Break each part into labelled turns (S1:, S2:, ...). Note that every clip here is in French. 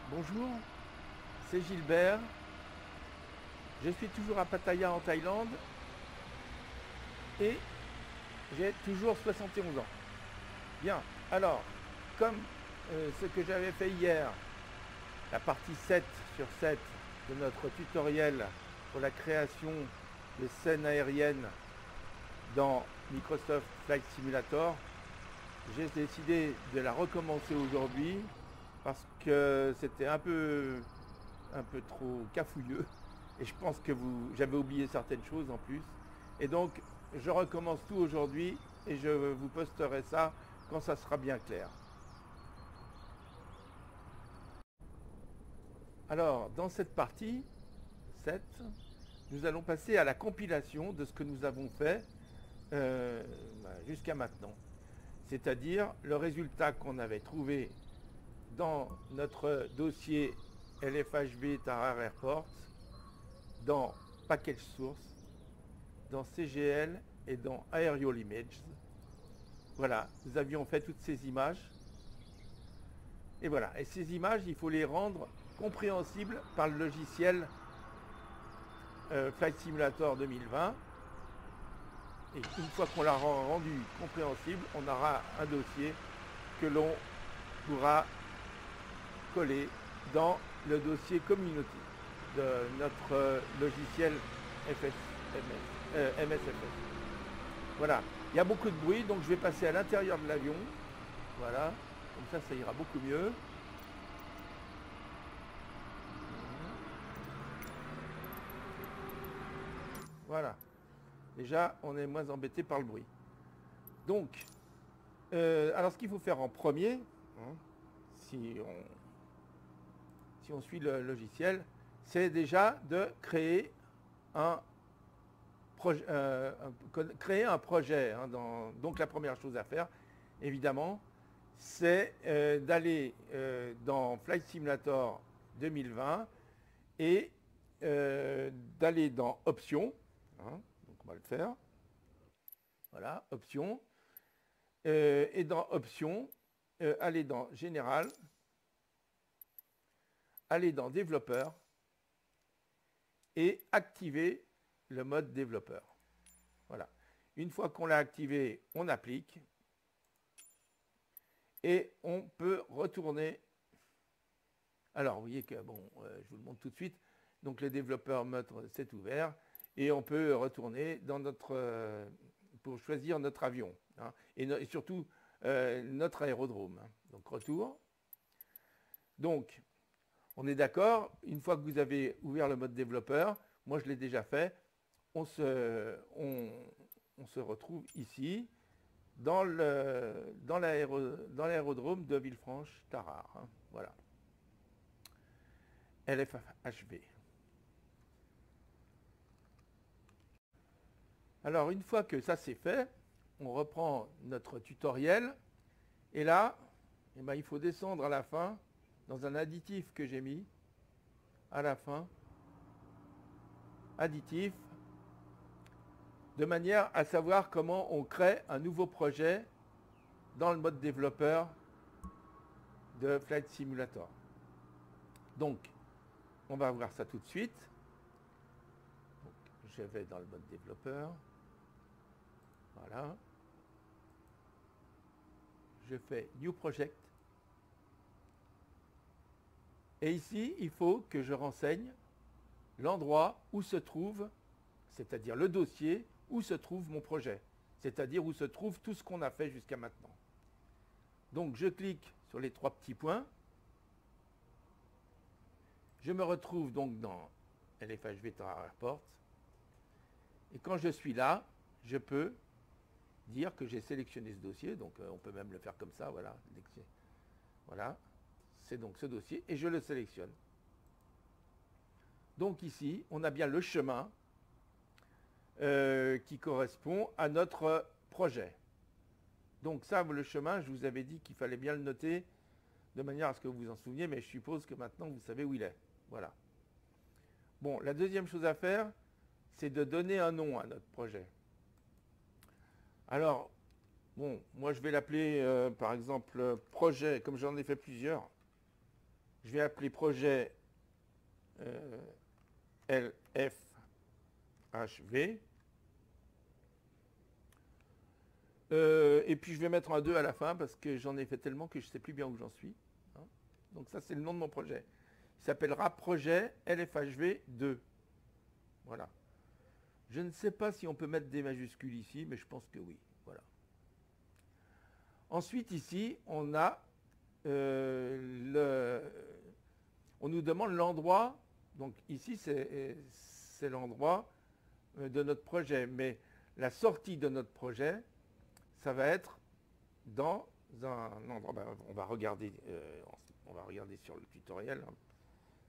S1: Bonjour, c'est Gilbert. Je suis toujours à Pattaya en Thaïlande et j'ai toujours 71 ans. Bien, alors, comme ce que j'avais fait hier, la partie 7 sur 7 de notre tutoriel pour la création de scènes aériennes dans Microsoft Flight Simulator, j'ai décidé de la recommencer aujourd'hui parce que c'était un peu trop cafouilleux et je pense que j'avais oublié certaines choses en plus. Et donc, je recommence tout aujourd'hui et je vous posterai ça quand ça sera bien clair. Alors, dans cette partie 7, nous allons passer à la compilation de ce que nous avons fait jusqu'à maintenant. C'est-à-dire le résultat qu'on avait trouvé dans notre dossier LFHB Tarar Airport, dans Package Source, dans CGL et dans Aerial Images. Voilà, nous avions fait toutes ces images. Et voilà, et ces images, il faut les rendre compréhensibles par le logiciel Flight Simulator 2020. Et une fois qu'on l'a rendu compréhensible, on aura un dossier que l'on pourra coller dans le dossier Community de notre logiciel MSFS. Voilà, il y a beaucoup de bruit, donc je vais passer à l'intérieur de l'avion. Voilà, comme ça ira beaucoup mieux. Voilà, déjà on est moins embêté par le bruit. Donc, alors ce qu'il faut faire en premier, hein, si on suit le logiciel, c'est déjà de créer un projet. Hein, donc la première chose à faire, évidemment, c'est d'aller dans Flight Simulator 2020 et d'aller dans Options. Hein, donc on va le faire. Voilà, Options. Et dans Options, aller dans Général, aller dans Développeur et activer le mode développeur. Voilà. Une fois qu'on l'a activé, on applique et on peut retourner. Alors, vous voyez que, bon, je vous le montre tout de suite. Donc, le développeur mode, c'est ouvert et on peut retourner dans notre, pour choisir notre avion, hein, et surtout notre aérodrome. Hein. Donc, retour. Donc, on est d'accord, une fois que vous avez ouvert le mode développeur, moi je l'ai déjà fait, on se retrouve ici dans l'aérodrome de Villefranche-Tarare. Hein, voilà. LFHB. Alors une fois que ça c'est fait, on reprend notre tutoriel et là, eh ben, il faut descendre à la fin dans un additif que j'ai mis à la fin. Additif, de manière à savoir comment on crée un nouveau projet dans le mode développeur de Flight Simulator. Donc, on va voir ça tout de suite. Donc, je vais dans le mode développeur. Voilà. Je fais New Project. Et ici, il faut que je renseigne l'endroit où se trouve, c'est-à-dire le dossier, où se trouve mon projet. C'est-à-dire où se trouve tout ce qu'on a fait jusqu'à maintenant. Donc, je clique sur les trois petits points. Je me retrouve donc dans LFHB Tarar Airport. Et quand je suis là, je peux dire que j'ai sélectionné ce dossier. Donc on peut même le faire comme ça, voilà. Voilà, c'est donc ce dossier et je le sélectionne. Donc ici, on a bien le chemin qui correspond à notre projet. Donc ça, le chemin, je vous avais dit qu'il fallait bien le noter de manière à ce que vous vous en souveniez, mais je suppose que maintenant vous savez où il est. Voilà. Bon, la deuxième chose à faire, c'est de donner un nom à notre projet. Alors, bon, moi je vais l'appeler par exemple projet, comme j'en ai fait plusieurs. je vais appeler projet LFHV. Et puis je vais mettre un 2 à la fin parce que j'en ai fait tellement que je ne sais plus bien où j'en suis. Hein. Donc ça, c'est le nom de mon projet. Il s'appellera projet LFHV 2. Voilà. Je ne sais pas si on peut mettre des majuscules ici, mais je pense que oui. Voilà. Ensuite, ici, on a on nous demande l'endroit. Donc ici, c'est l'endroit de notre projet. Mais la sortie de notre projet, ça va être dans un endroit. Ben, on va regarder sur le tutoriel. Hein.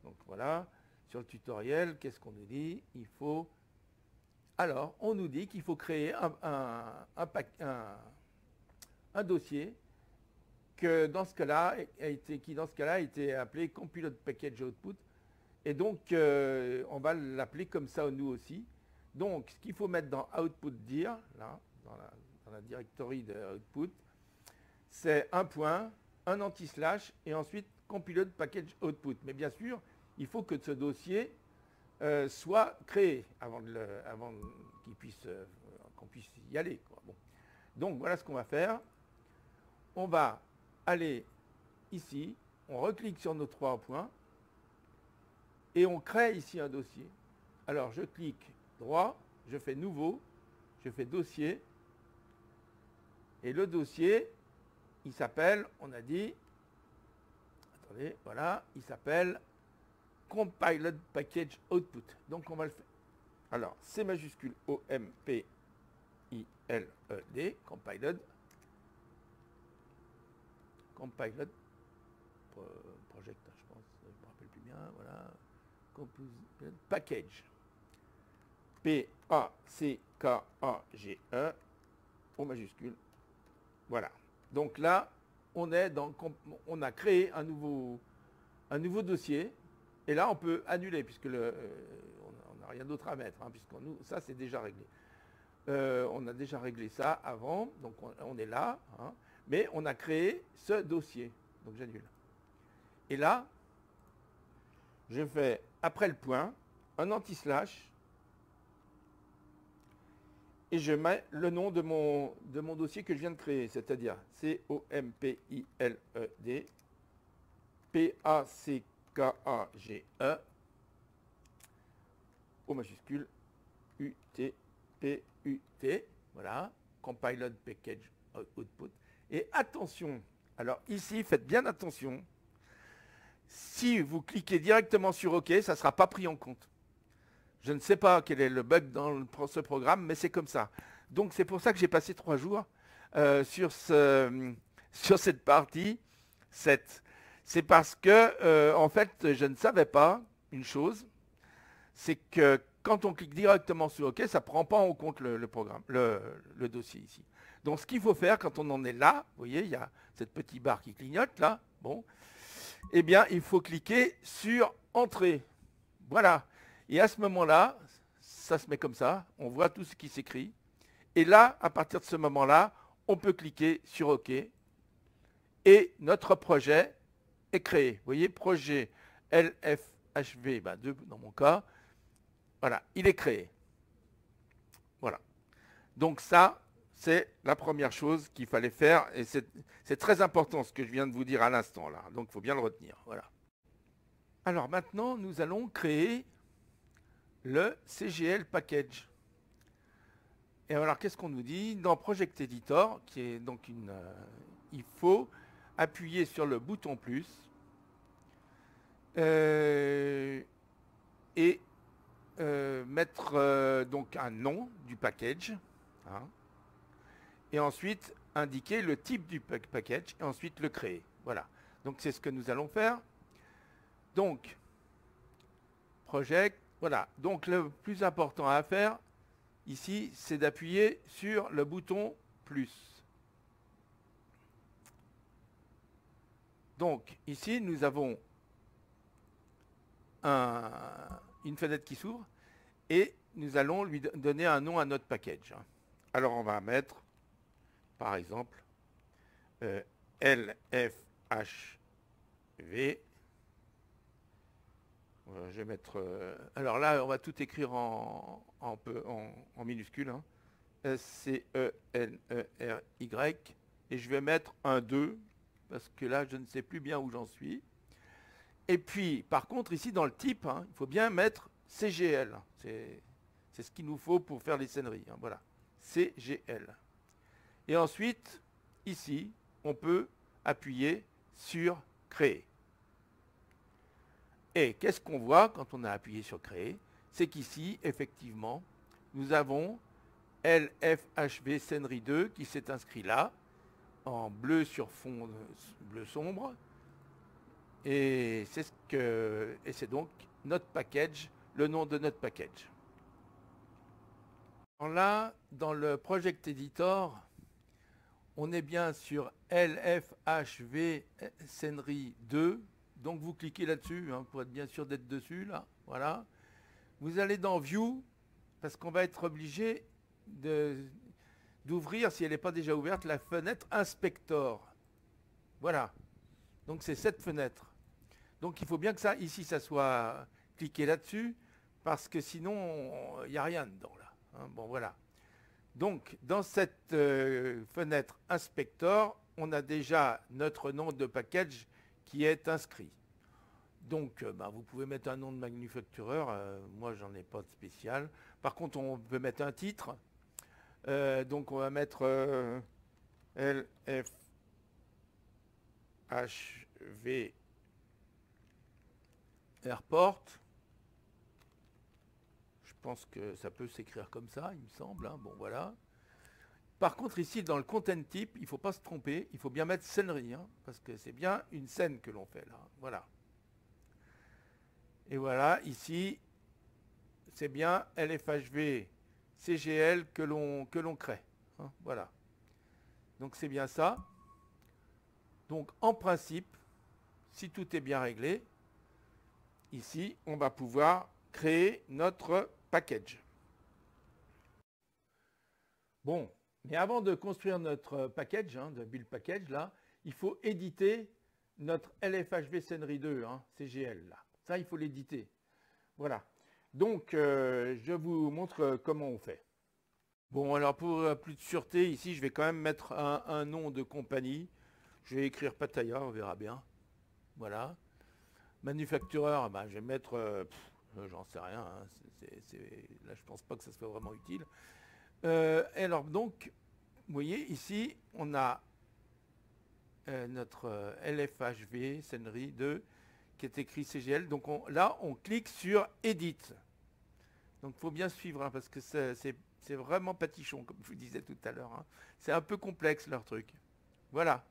S1: Donc voilà, sur le tutoriel, qu'est-ce qu'on nous dit? Alors, on nous dit qu'il faut créer un dossier que dans ce cas-là a été appelé Compiled Package Output. Et donc, on va l'appeler comme ça nous aussi. Donc, ce qu'il faut mettre dans Output Dir, là, dans la directory de Output, c'est un point, un anti-slash, et ensuite Compiled Package Output. Mais bien sûr, il faut que ce dossier soit créé avant qu'on puisse y aller, quoi. Bon. Donc, voilà ce qu'on va faire. On va aller ici, on reclique sur nos 3 points, et on crée ici un dossier. Alors, je clique droit, je fais nouveau, je fais dossier, et le dossier, il s'appelle, on a dit, attendez, voilà, il s'appelle Compiled Package Output. Donc, on va le faire. Alors, C majuscule O-M-P-I-L-E-D, Compiled Project, je pense, je ne me rappelle plus bien, voilà, Compiled Package, P-A-C-K-A-G-E, O majuscule, voilà. Donc là, on a créé un nouveau dossier, et là, on peut annuler, puisque on n'a rien d'autre à mettre, hein, ça, c'est déjà réglé. On a déjà réglé ça avant, donc on est là, hein, mais on a créé ce dossier, donc j'annule. Et là, je fais, après le point, un anti-slash, et je mets le nom de mon dossier que je viens de créer, c'est-à-dire C-O-M-P-I-L-E-D, P-A-C-K-A-G-E, O majuscule, U-T-P-U-T, voilà, Compiled Package Output. Et attention, alors ici, faites bien attention, si vous cliquez directement sur OK, ça ne sera pas pris en compte. Je ne sais pas quel est le bug dans ce programme, mais c'est comme ça. Donc c'est pour ça que j'ai passé 3 jours sur cette partie 7. C'est parce que, en fait, je ne savais pas une chose, c'est que quand on clique directement sur OK, ça ne prend pas en compte le programme, le dossier ici. Donc ce qu'il faut faire quand on en est là, vous voyez, il y a cette petite barre qui clignote là, bon, eh bien, il faut cliquer sur Entrée. Voilà. Et à ce moment-là, ça se met comme ça, on voit tout ce qui s'écrit. Et là, à partir de ce moment-là, on peut cliquer sur OK. Et notre projet est créé. Vous voyez, projet LFHV, 2 dans mon cas. Voilà, il est créé. Voilà. Donc ça, c'est la première chose qu'il fallait faire. Et c'est très important ce que je viens de vous dire à l'instant là. Donc il faut bien le retenir. Voilà. Alors maintenant, nous allons créer le CGL Package. Et alors, qu'est-ce qu'on nous dit? Dans Project Editor, qui est donc il faut appuyer sur le bouton plus et mettre donc un nom du package, hein, et ensuite indiquer le type du package, et ensuite le créer. Voilà. Donc, c'est ce que nous allons faire. Donc, Project, voilà. Donc, le plus important à faire, ici, c'est d'appuyer sur le bouton plus. Donc, ici, nous avons une fenêtre qui s'ouvre et nous allons lui donner un nom à notre package. Alors, on va mettre, par exemple, LFHV Je vais mettre... alors là, on va tout écrire en minuscule. Hein. S-C-E-N-E-R-Y. Et je vais mettre un 2, parce que là, je ne sais plus bien où j'en suis. Et puis, par contre, ici, dans le type, hein, il faut bien mettre CGL. C'est ce qu'il nous faut pour faire les scèneries. Hein, voilà. CGL. Et ensuite, ici, on peut appuyer sur Créer. Et qu'est-ce qu'on voit quand on a appuyé sur Créer? C'est qu'ici, effectivement, nous avons LFHV Scènerie 2 qui s'est inscrit là, en bleu sur fond bleu sombre. Et c'est donc notre package, le nom de notre package. Alors là, dans le Project Editor, on est bien sur LFHV Scènerie 2. Donc vous cliquez là-dessus hein, pour être bien sûr d'être dessus. Là, voilà. Vous allez dans View, parce qu'on va être obligé d'ouvrir, si elle n'est pas déjà ouverte, la fenêtre Inspector. Voilà. Donc c'est cette fenêtre. Donc il faut bien que ça, ici, ça soit cliqué là-dessus, parce que sinon, il n'y a rien dedans là. Hein, bon, voilà. Donc, dans cette fenêtre Inspector, on a déjà notre nom de package qui est inscrit. Donc, vous pouvez mettre un nom de manufactureur. Moi, j'en ai pas de spécial. Par contre, on peut mettre un titre. Donc, on va mettre LFHV Airport. Je pense que ça peut s'écrire comme ça, il me semble. Hein. Bon, voilà. Par contre, ici, dans le content type, il ne faut pas se tromper. Il faut bien mettre scènerie, hein, parce que c'est bien une scène que l'on fait là. Voilà. Et voilà, ici, c'est bien LFHV CGL que l'on crée. Hein, voilà. Donc, c'est bien ça. Donc, en principe, si tout est bien réglé, ici, on va pouvoir créer notre package. Bon, mais avant de construire notre package, hein, de build package, là, il faut éditer notre LFHV Scènerie 2, hein, CGL. Là. Ça, il faut l'éditer. Voilà. Donc, je vous montre comment on fait. Bon, alors pour plus de sûreté, ici, je vais quand même mettre un nom de compagnie. Je vais écrire Pattaya, on verra bien. Voilà. Manufactureur, je vais mettre... j'en sais rien. Hein, là, je pense pas que ça soit vraiment utile. Et alors, donc, vous voyez, ici, on a notre LFHV Scènerie 2 qui est écrit CGL. Donc là, on clique sur Edit. Donc, il faut bien suivre hein, parce que c'est vraiment patichon, comme je vous disais tout à l'heure. Hein. C'est un peu complexe, leur truc. Voilà.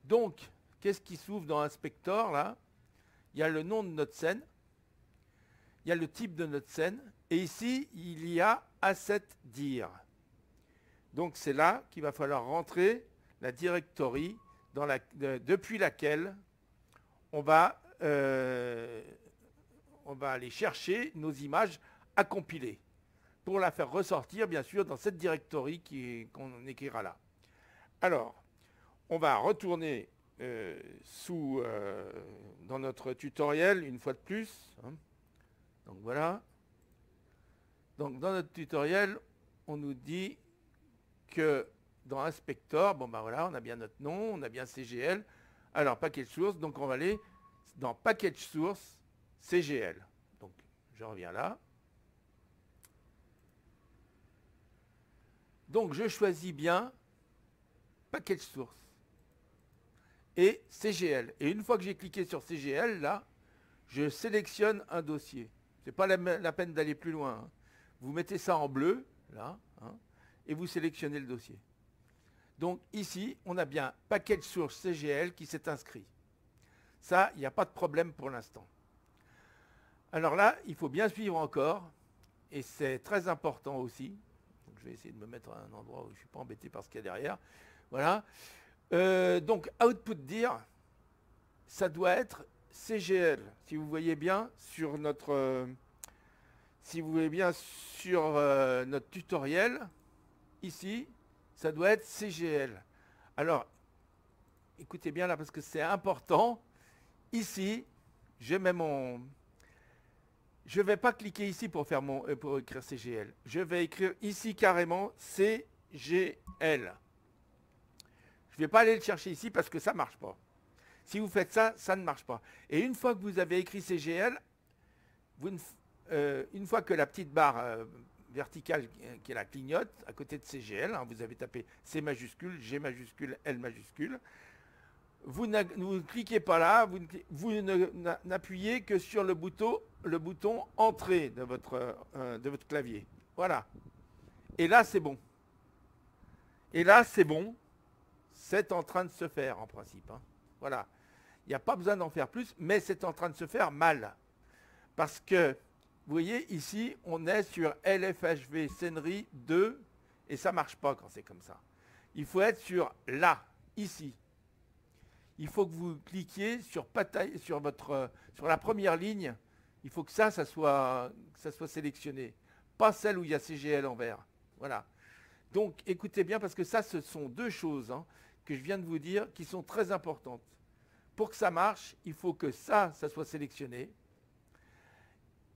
S1: Donc, qu'est-ce qui s'ouvre dans Inspector, là? Il y a le nom de notre scène. Il y a le type de notre scène. Et ici, il y a Asset Dir. Donc, c'est là qu'il va falloir rentrer la directory depuis laquelle on va aller chercher nos images à compiler pour la faire ressortir, bien sûr, dans cette directory qu'on écrira là. Alors, on va retourner dans notre tutoriel une fois de plus. Hein. Donc voilà. Donc dans notre tutoriel, on nous dit que dans Inspector, bon voilà, on a bien notre nom, on a bien CGL. Alors package source, donc on va aller dans package source CGL. Donc je reviens là. Donc je choisis bien package source et CGL. Et une fois que j'ai cliqué sur CGL, là, je sélectionne un dossier. Ce n'est pas la peine d'aller plus loin. Hein. Vous mettez ça en bleu, là, hein, et vous sélectionnez le dossier. Donc ici, on a bien package source CGL qui s'est inscrit. Ça, il n'y a pas de problème pour l'instant. Alors là, il faut bien suivre encore, et c'est très important aussi. Donc je vais essayer de me mettre à un endroit où je ne suis pas embêté par ce qu'il y a derrière. Voilà. Donc output dir, ça doit être CGL. Si vous voyez bien sur notre notre tutoriel, ici, ça doit être CGL. Alors, écoutez bien là parce que c'est important. Ici, je mets mon... Je ne vais pas cliquer ici pour faire pour écrire CGL. Je vais écrire ici carrément CGL. Je ne vais pas aller le chercher ici parce que ça ne marche pas. Si vous faites ça, ça ne marche pas. Et une fois que vous avez écrit CGL, une fois que la petite barre verticale qui est la clignote à côté de CGL, hein, vous avez tapé C majuscule, G majuscule, L majuscule, vous ne cliquez pas là, vous n'appuyez que sur le bouton Entrée de votre clavier. Voilà. Et là, c'est bon. Et là, c'est bon. C'est en train de se faire, en principe. Hein. Voilà. Il n'y a pas besoin d'en faire plus, mais c'est en train de se faire mal. Parce que, vous voyez, ici, on est sur LFHV Scenery 2, et ça ne marche pas quand c'est comme ça. Il faut être sur là, ici. Il faut que vous cliquiez sur la première ligne. Il faut que ça soit sélectionné. Pas celle où il y a CGL en vert. Voilà. Donc, écoutez bien, parce que ça, ce sont deux choses hein, que je viens de vous dire qui sont très importantes. Pour que ça marche, il faut que ça soit sélectionné.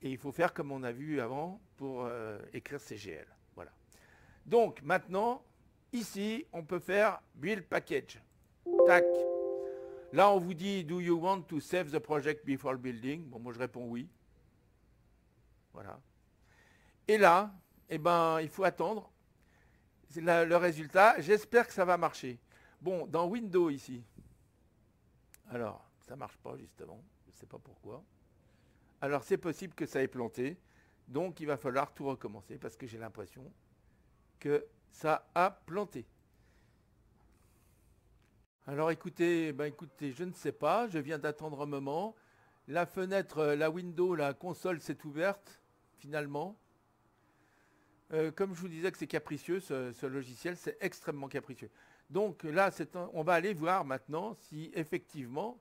S1: Et il faut faire comme on a vu avant pour écrire CGL. Voilà. Donc, maintenant, ici, on peut faire Build Package. Tac. Là, on vous dit, do you want to save the project before building? Bon, moi, je réponds oui. Voilà. Et là, eh ben, il faut attendre. C'est le résultat. J'espère que ça va marcher. Bon, dans Windows, ici. Alors, ça ne marche pas, justement. Je ne sais pas pourquoi. Alors, c'est possible que ça ait planté. Donc, il va falloir tout recommencer parce que j'ai l'impression que ça a planté. Alors écoutez, je ne sais pas, je viens d'attendre un moment. La fenêtre, la window, la console s'est ouverte, finalement. Comme je vous disais que c'est capricieux, ce logiciel, c'est extrêmement capricieux. Donc là, on va aller voir maintenant si effectivement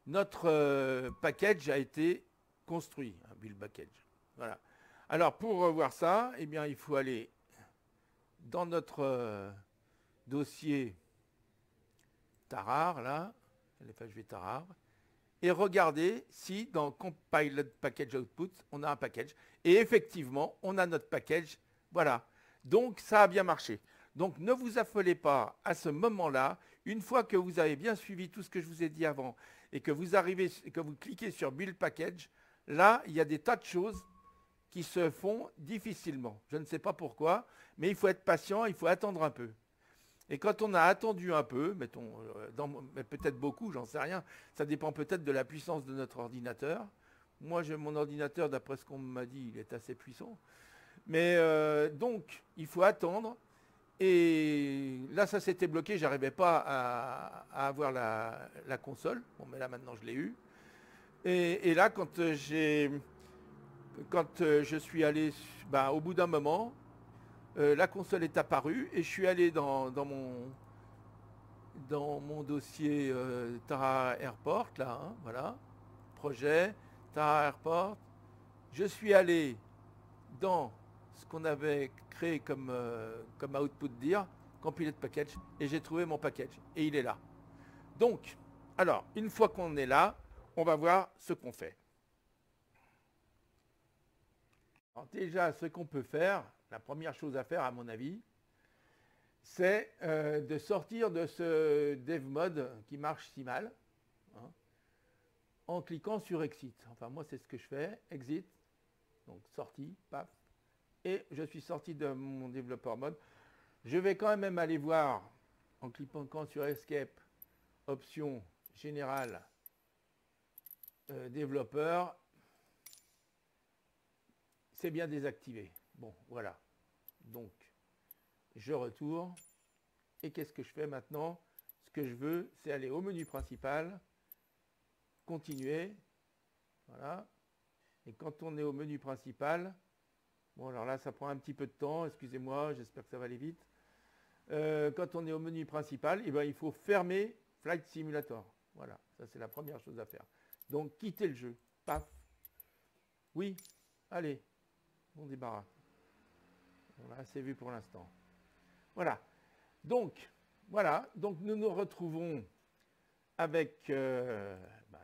S1: notre package a été construit, un build package. Voilà. Alors pour voir ça, eh bien, il faut aller dans notre dossier Tarar, là, LFHV Tarar, et regardez si dans Compiled Package Output, on a un package. Et effectivement, on a notre package. Voilà. Donc, ça a bien marché. Donc, ne vous affolez pas à ce moment-là. Une fois que vous avez bien suivi tout ce que je vous ai dit avant et que vous cliquez sur Build Package, là, il y a des tas de choses qui se font difficilement. Je ne sais pas pourquoi, mais il faut être patient, il faut attendre un peu. Et quand on a attendu un peu, mettons, peut-être beaucoup, j'en sais rien, ça dépend peut-être de la puissance de notre ordinateur. Moi, mon ordinateur, d'après ce qu'on m'a dit, il est assez puissant. Mais donc, il faut attendre. Et là, ça s'était bloqué, j'arrivais pas à avoir la console. Bon, mais là, maintenant, je l'ai eu. Et là, quand je suis allé, au bout d'un moment, la console est apparue et je suis allé dans mon dossier Tara Airport, là, hein, voilà, projet, Tara Airport. Je suis allé dans ce qu'on avait créé comme output dire, compiled package, et j'ai trouvé mon package, et il est là. Donc, alors, une fois qu'on est là, on va voir ce qu'on fait. Alors déjà, ce qu'on peut faire, la première chose à faire, à mon avis, c'est de sortir de ce dev mode qui marche si mal, hein, en cliquant sur Exit. Enfin, moi, c'est ce que je fais. Exit, donc sortie, paf, et je suis sorti de mon développeur mode. Je vais quand même aller voir, en cliquant sur Escape, option générale, développeur, c'est bien désactivé. Bon, voilà. Donc, je retourne. Et qu'est-ce que je fais maintenant? Ce que je veux, c'est aller au menu principal, continuer. Voilà. Et quand on est au menu principal, bon, alors là, ça prend un petit peu de temps. Excusez-moi, j'espère que ça va aller vite. Quand on est au menu principal, eh ben, il faut fermer Flight Simulator. Voilà, ça c'est la première chose à faire. Donc, quitter le jeu. Paf. Oui, allez, on débarrasse. Voilà, c'est vu pour l'instant. Voilà. Donc, voilà. Donc, nous nous retrouvons avec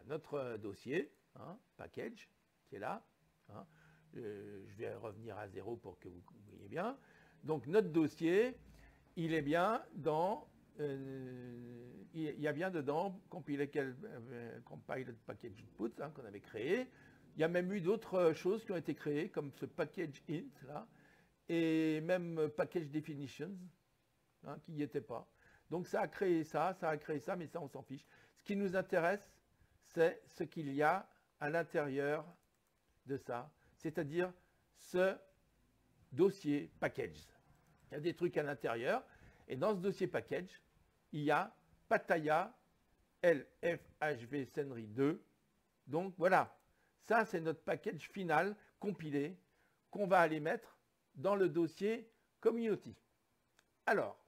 S1: notre dossier. hein, package, qui est là. Hein. Je vais revenir à 0 pour que vous voyez bien. Donc notre dossier, il est bien dans, il y a bien dedans compiled package input hein, qu'on avait créé. Il y a même eu d'autres choses qui ont été créées, comme ce package int là, et même package definitions, hein, qui n'y était pas. Donc ça a créé ça, mais ça on s'en fiche. Ce qui nous intéresse, c'est ce qu'il y a à l'intérieur de ça, c'est-à-dire ce dossier package. Il y a des trucs à l'intérieur, et dans ce dossier package, il y a Pattaya LFHV Senri 2. Donc voilà, ça c'est notre package final compilé qu'on va aller mettre dans le dossier community. Alors,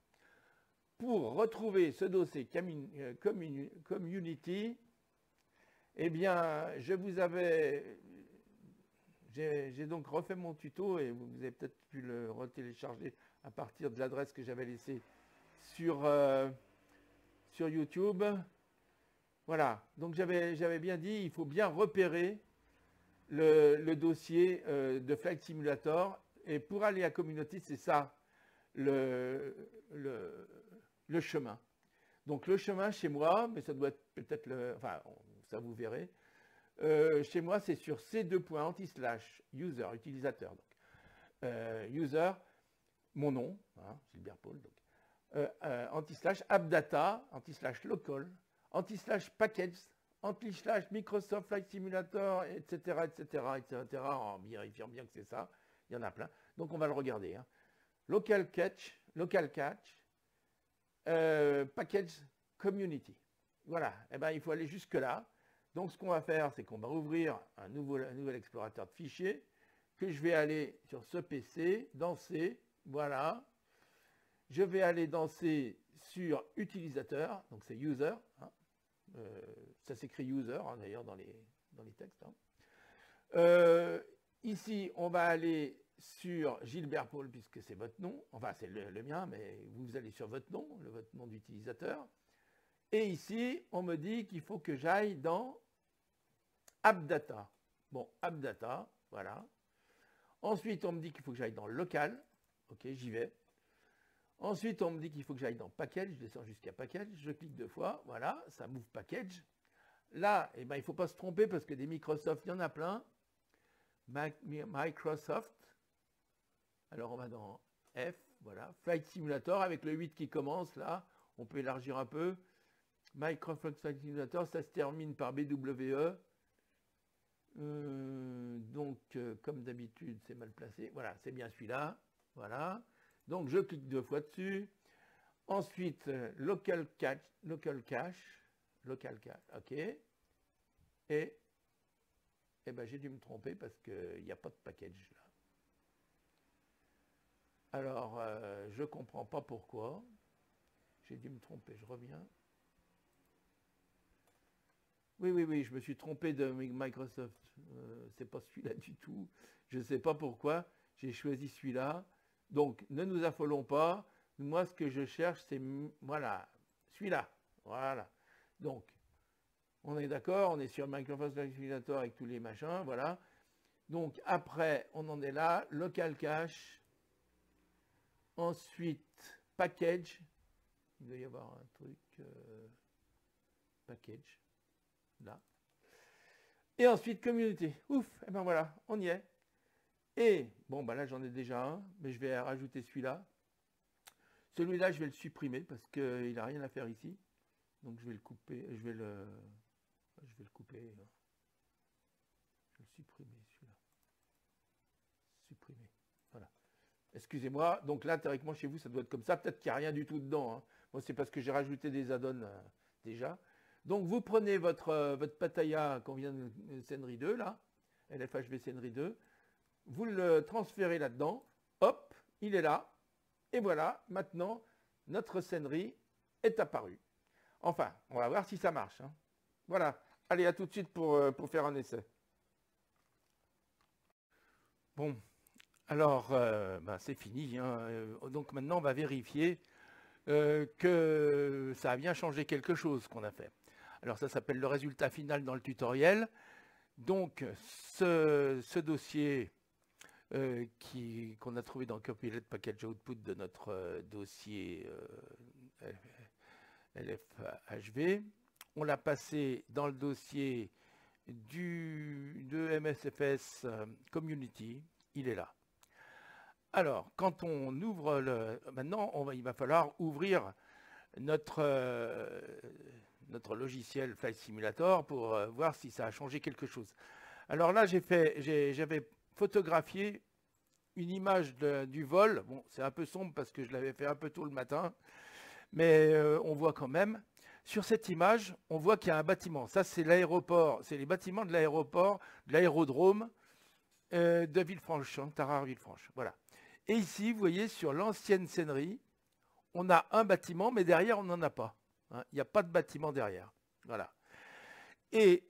S1: pour retrouver ce dossier community, eh bien, j'ai donc refait mon tuto et vous avez peut-être pu le retélécharger à partir de l'adresse que j'avais laissée sur YouTube. Voilà, donc j'avais bien dit, il faut bien repérer le dossier de Flight Simulator. Et pour aller à Community, c'est ça le chemin. Donc le chemin chez moi, mais ça doit être peut-être enfin ça vous verrez. Chez moi, c'est sur ces deux points anti/user, utilisateur. Donc, user, mon nom, hein, Gilbert Paul, donc, anti/appdata, anti/local, anti/package, anti/Microsoft Flight Simulator, etc., etc., etc., en vérifiant bien que c'est ça. Il y en a plein. Donc, on va le regarder. Hein. Local cache, package community. Voilà. Eh ben, il faut aller jusque-là. Donc, ce qu'on va faire, c'est qu'on va ouvrir un nouvel explorateur de fichiers, que je vais aller sur ce PC, dans C, voilà. Je vais aller dans C sur utilisateur, donc c'est user. Hein. Ça s'écrit user, hein, d'ailleurs, dans les textes. Hein. Ici, on va aller sur Gilbert Paul, puisque c'est votre nom. Enfin, c'est le mien, mais vous allez sur votre nom d'utilisateur. Et ici, on me dit qu'il faut que j'aille dans AppData. Bon, AppData, voilà. Ensuite, on me dit qu'il faut que j'aille dans Local. Ok, j'y vais. Ensuite, on me dit qu'il faut que j'aille dans Package. Je descends jusqu'à Package. Je clique 2 fois. Voilà, ça m'ouvre Package. Là, eh ben, il ne faut pas se tromper parce que des Microsoft, il y en a plein. Microsoft. Alors, on va dans F. Voilà. Flight Simulator avec le 8 qui commence là. On peut élargir un peu. Microsoft Flight Simulator, ça se termine par BWE. Donc, comme d'habitude, c'est mal placé. Voilà, c'est bien celui-là. Voilà. Donc, je clique 2 fois dessus. Ensuite, local cache. OK. Et ben, j'ai dû me tromper parce qu'il n'y a pas de package là. Alors, je ne comprends pas pourquoi. J'ai dû me tromper. Je reviens. Oui, je me suis trompé de Microsoft. C'est pas celui-là du tout. Je ne sais pas pourquoi. J'ai choisi celui-là. Donc, ne nous affolons pas. Moi, ce que je cherche, c'est, voilà, celui-là. Voilà. Donc, on est d'accord, on est sur Microsoft Flight Simulator avec tous les machins, voilà. Donc, après, on en est là. Local cache. Ensuite, package. Il doit y avoir un truc. Package. Là. Et ensuite, communauté. Ouf, et ben voilà, on y est. Et, bon, ben là, j'en ai déjà un, mais je vais rajouter celui-là. Celui-là, je vais le supprimer parce qu'il n'a rien à faire ici. Donc, je vais le couper, je vais le couper. Je vais le supprimer, celui-là. Supprimer. Voilà. Excusez-moi, donc là, théoriquement, chez vous, ça doit être comme ça. Peut-être qu'il n'y a rien du tout dedans. Hein. Moi, c'est parce que j'ai rajouté des add-ons déjà. Donc, vous prenez votre Pattaya qu'on vient de Senri 2, là, LFHV Senri 2, vous le transférez là-dedans, hop, il est là, et voilà, maintenant, notre Senri est apparu. Enfin, on va voir si ça marche. Hein. Voilà, allez, à tout de suite pour faire un essai. Bon, alors, ben, c'est fini. Hein. Donc, maintenant, on va vérifier que ça a bien changé quelque chose qu'on a fait. Alors ça s'appelle le résultat final dans le tutoriel. Donc, ce dossier qu'on a trouvé dans Copilot Package Output de notre dossier LFHV, on l'a passé dans le dossier de MSFS Community, il est là. Alors, quand on ouvre maintenant, il va falloir ouvrir notre logiciel Flight Simulator pour voir si ça a changé quelque chose. Alors là, j'avais photographié une image du vol. Bon, c'est un peu sombre parce que je l'avais fait un peu tôt le matin, mais on voit quand même. Sur cette image, on voit qu'il y a un bâtiment. Ça, c'est l'aéroport, c'est les bâtiments de l'aéroport, de l'aérodrome de Villefranche, Tarare-Villefranche. Voilà. Et ici, vous voyez, sur l'ancienne scènerie, on a un bâtiment, mais derrière, on n'en a pas. Hein. Il n'y a pas de bâtiment derrière. Voilà. Et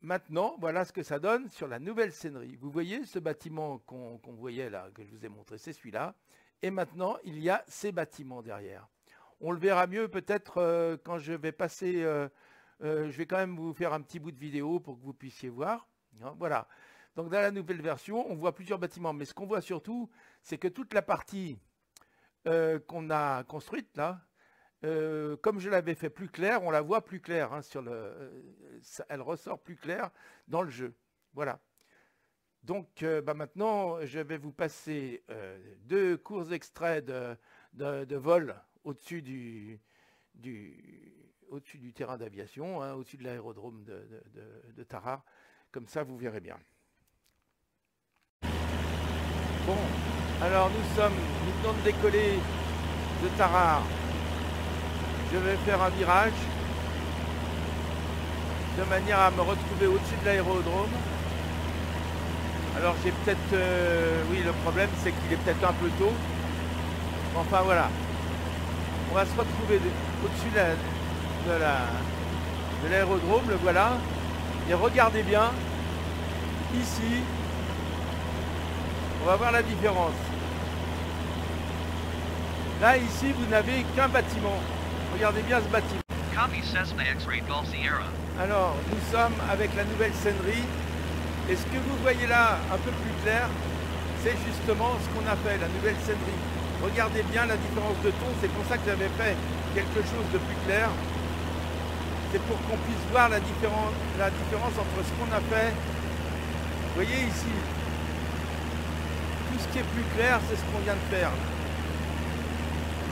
S1: maintenant, voilà ce que ça donne sur la nouvelle scènerie. Vous voyez ce bâtiment qu'on voyait là, que je vous ai montré, c'est celui-là. Et maintenant, il y a ces bâtiments derrière. On le verra mieux peut-être quand je vais passer... je vais quand même vous faire un petit bout de vidéo pour que vous puissiez voir. Hein, voilà. Donc dans la nouvelle version, on voit plusieurs bâtiments. Mais ce qu'on voit surtout, c'est que toute la partie qu'on a construite là, comme je l'avais fait plus clair, on la voit plus claire. Hein, elle ressort plus claire dans le jeu. Voilà. Donc maintenant, je vais vous passer 2 courts extraits de vol au-dessus du terrain d'aviation, hein, au-dessus de l'aérodrome de Tarare. Comme ça, vous verrez bien. Bon, alors nous venons de décoller de Tarare. Je vais faire un virage de manière à me retrouver au-dessus de l'aérodrome. Alors j'ai peut-être... oui, le problème c'est qu'il est peut-être un peu tôt. Enfin voilà. On va se retrouver au-dessus de l'aérodrome, le voilà. Et regardez bien, ici, on va voir la différence. Là, ici, vous n'avez qu'un bâtiment. Regardez bien ce bâtiment. Alors, nous sommes avec la nouvelle scènerie. Et ce que vous voyez là, un peu plus clair, c'est justement ce qu'on a fait, la nouvelle scènerie. Regardez bien la différence de ton, c'est pour ça que j'avais fait quelque chose de plus clair. C'est pour qu'on puisse voir la différence entre ce qu'on a fait. Vous voyez ici, tout ce qui est plus clair, c'est ce qu'on vient de faire.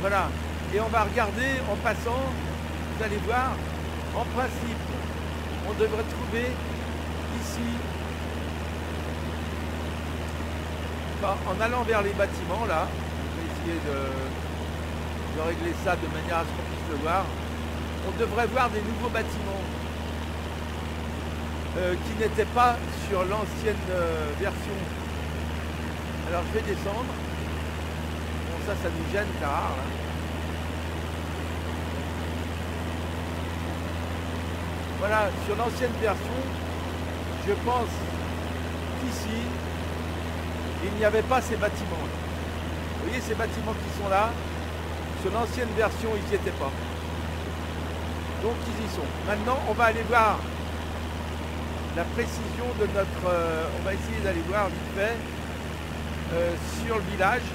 S1: Voilà. Et on va regarder en passant, vous allez voir, en principe, on devrait trouver ici, en allant vers les bâtiments, là, je vais essayer de régler ça de manière à ce qu'on puisse le voir, on devrait voir des nouveaux bâtiments qui n'étaient pas sur l'ancienne version. Alors je vais descendre. Bon, ça nous gêne, c'est rare, là. Voilà, sur l'ancienne version, je pense qu'ici, il n'y avait pas ces bâtiments. Vous voyez ces bâtiments qui sont là, sur l'ancienne version, ils n'y étaient pas. Donc ils y sont. Maintenant, on va aller voir la précision de notre... on va essayer d'aller voir vite fait sur le village.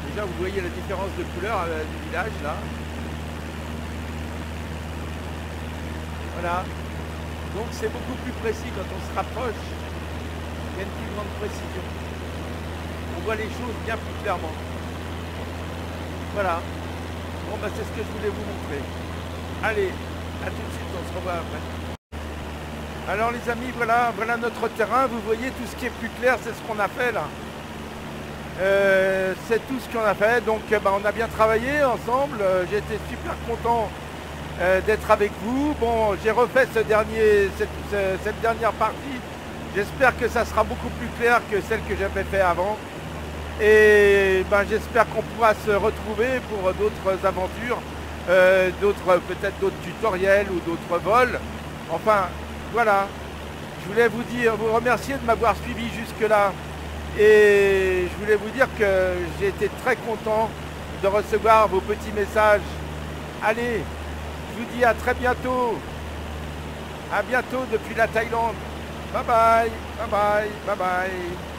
S1: Déjà, vous voyez la différence de couleur du village, là. Voilà. Donc c'est beaucoup plus précis quand on se rapproche. Il y a une plus grande précision. On voit les choses bien plus clairement. Voilà. Bon, bah, c'est ce que je voulais vous montrer. Allez, à tout de suite, on se revoit après. Alors les amis, voilà notre terrain. Vous voyez tout ce qui est plus clair, c'est ce qu'on a fait là. C'est tout ce qu'on a fait. Donc on a bien travaillé ensemble. J'ai été super content d'être avec vous. Bon, j'ai refait cette dernière partie. J'espère que ça sera beaucoup plus clair que celle que j'avais fait avant. Et j'espère qu'on pourra se retrouver pour d'autres aventures, peut-être d'autres tutoriels ou d'autres vols. Enfin, voilà. Je voulais vous remercier de m'avoir suivi jusque-là. Et je voulais vous dire que j'ai été très content de recevoir vos petits messages. Allez, je vous dis à très bientôt. À bientôt depuis la Thaïlande. Bye bye, bye bye, bye bye.